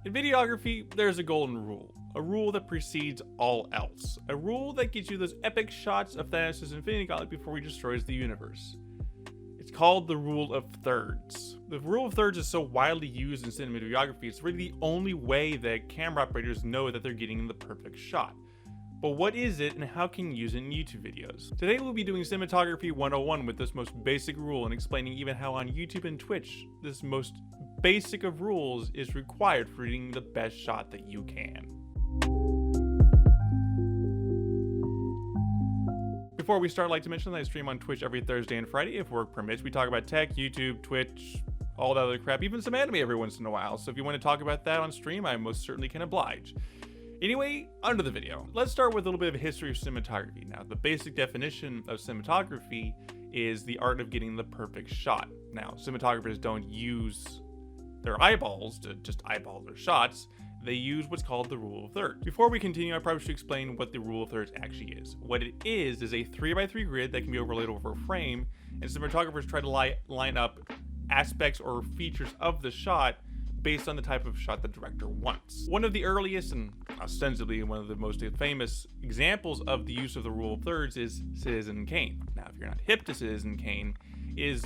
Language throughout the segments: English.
In videography, there's a golden rule. A rule that precedes all else. A rule that gets you those epic shots of Thanos' Infinity Gauntlet before he destroys the universe. It's called the rule of thirds. The rule of thirds is so widely used in cinematography, it's really the only way that camera operators know that they're getting the perfect shot. But what is it and how can you use it in YouTube videos? Today we'll be doing Cinematography 101 with this most basic rule and explaining even how on YouTube and Twitch, this most basic of rules is required for getting the best shot that you can. Before we start, I'd like to mention that I stream on Twitch every Thursday and Friday if work permits. We talk about tech, YouTube, Twitch, all that other crap, even some anime every once in a while. So if you want to talk about that on stream, I most certainly can oblige. Anyway, onto the video. Let's start with a little bit of a history of cinematography. Now, the basic definition of cinematography is the art of getting the perfect shot. Now, cinematographers don't use their eyeballs to just eyeball their shots. They use what's called the rule of thirds. Before we continue, I probably should explain what the rule of thirds actually is. What it is a 3x3 grid that can be overlaid over a frame, and cinematographers try to line up aspects or features of the shot based on the type of shot the director wants. One of the earliest and ostensibly one of the most famous examples of the use of the rule of thirds is Citizen Kane. Now, if you're not hip to Citizen Kane, is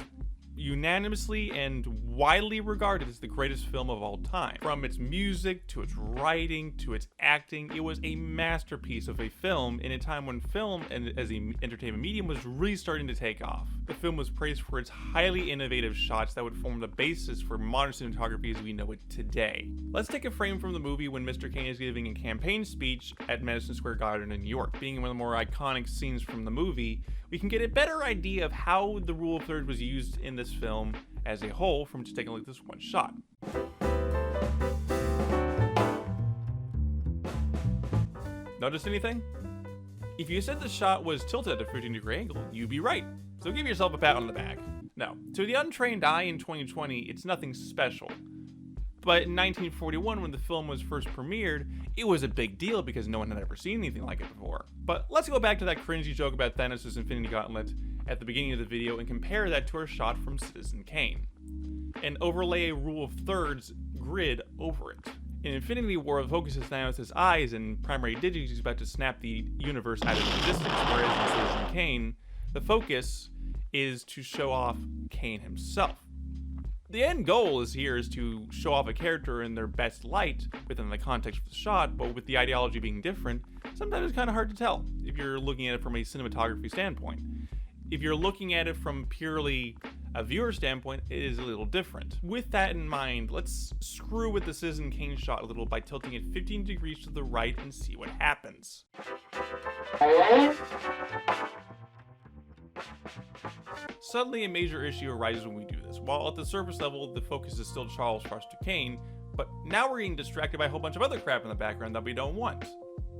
unanimously and widely regarded as the greatest film of all time. From its music, to its writing, to its acting, it was a masterpiece of a film in a time when film and as an entertainment medium was really starting to take off. The film was praised for its highly innovative shots that would form the basis for modern cinematography as we know it today. Let's take a frame from the movie when Mr. Kane is giving a campaign speech at Madison Square Garden in New York. Being one of the more iconic scenes from the movie, we can get a better idea of how the rule of thirds was used in this film as a whole from just taking a look at this one shot. Notice anything? If you said the shot was tilted at a 15-degree angle, you'd be right. So give yourself a pat on the back. No, to the untrained eye in 2020, it's nothing special. But in 1941, when the film was first premiered, it was a big deal because no one had ever seen anything like it before. But let's go back to that cringy joke about Thanos' Infinity Gauntlet at the beginning of the video and compare that to our shot from Citizen Kane, and overlay a rule of thirds grid over it. In Infinity War, the focus is Thanos' eyes and primary digits he's about to snap the universe out of existence, whereas in Citizen Kane, the focus is to show off Kane himself. The end goal is to show off a character in their best light within the context of the shot, but with the ideology being different, sometimes it's kind of hard to tell if you're looking at it from a cinematography standpoint. If you're looking at it from purely a viewer standpoint, it is a little different. With that in mind, let's screw with the Citizen Kane shot a little by tilting it 15 degrees to the right and see what happens. Suddenly, a major issue arises when we do this. While at the surface level, the focus is still Charles Foster Kane, but now we're getting distracted by a whole bunch of other crap in the background that we don't want.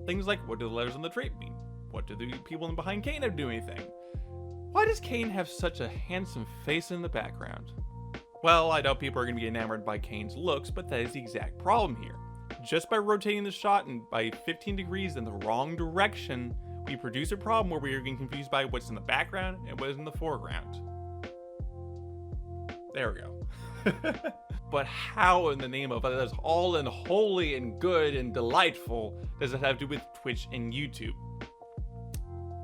Things like, what do the letters on the drape mean? What do the people behind Kane have to do anything? Why does Kane have such a handsome face in the background? Well, I doubt people are going to be enamored by Kane's looks, but that is the exact problem here. Just by rotating the shot and by 15 degrees in the wrong direction, we produce a problem where we are getting confused by what's in the background and what is in the foreground. There we go. But how in the name of that's all and holy and good and delightful does it have to do with Twitch and YouTube?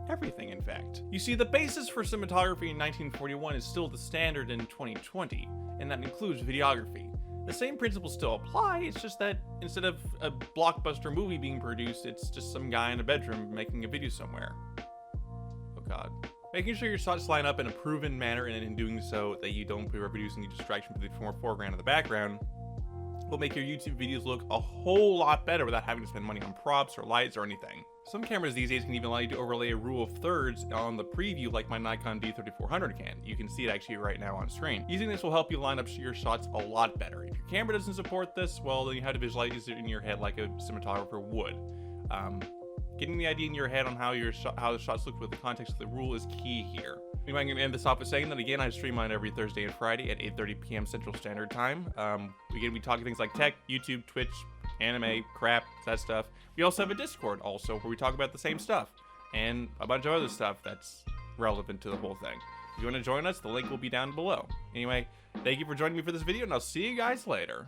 Everything, in fact. You see, the basis for cinematography in 1941 is still the standard in 2020, and that includes videography. The same principles still apply, it's just that instead of a blockbuster movie being produced, it's just some guy in a bedroom making a video somewhere. Oh god. Making sure your shots line up in a proven manner, and in doing so that you don't be reproducing a distraction from the foreground and the background, will make your YouTube videos look a whole lot better without having to spend money on props or lights or anything. Some cameras these days can even allow you to overlay a rule of thirds on the preview like my Nikon D3400 can. You can see it actually right now on screen. Using this will help you line up your shots a lot better. If your camera doesn't support this, well, then you have to visualize it in your head like a cinematographer would. Getting the idea in your head on how the shots look with the context of the rule is key here. Anyway, I'm going to end this off with saying that again, I stream on every Thursday and Friday at 8:30 p.m. Central Standard Time. We're going to be talking things like tech, YouTube, Twitch, anime, crap, that stuff. We also have a Discord also where we talk about the same stuff and a bunch of other stuff that's relevant to the whole thing. If you want to join us, the link will be down below. Anyway, thank you for joining me for this video, and I'll see you guys later.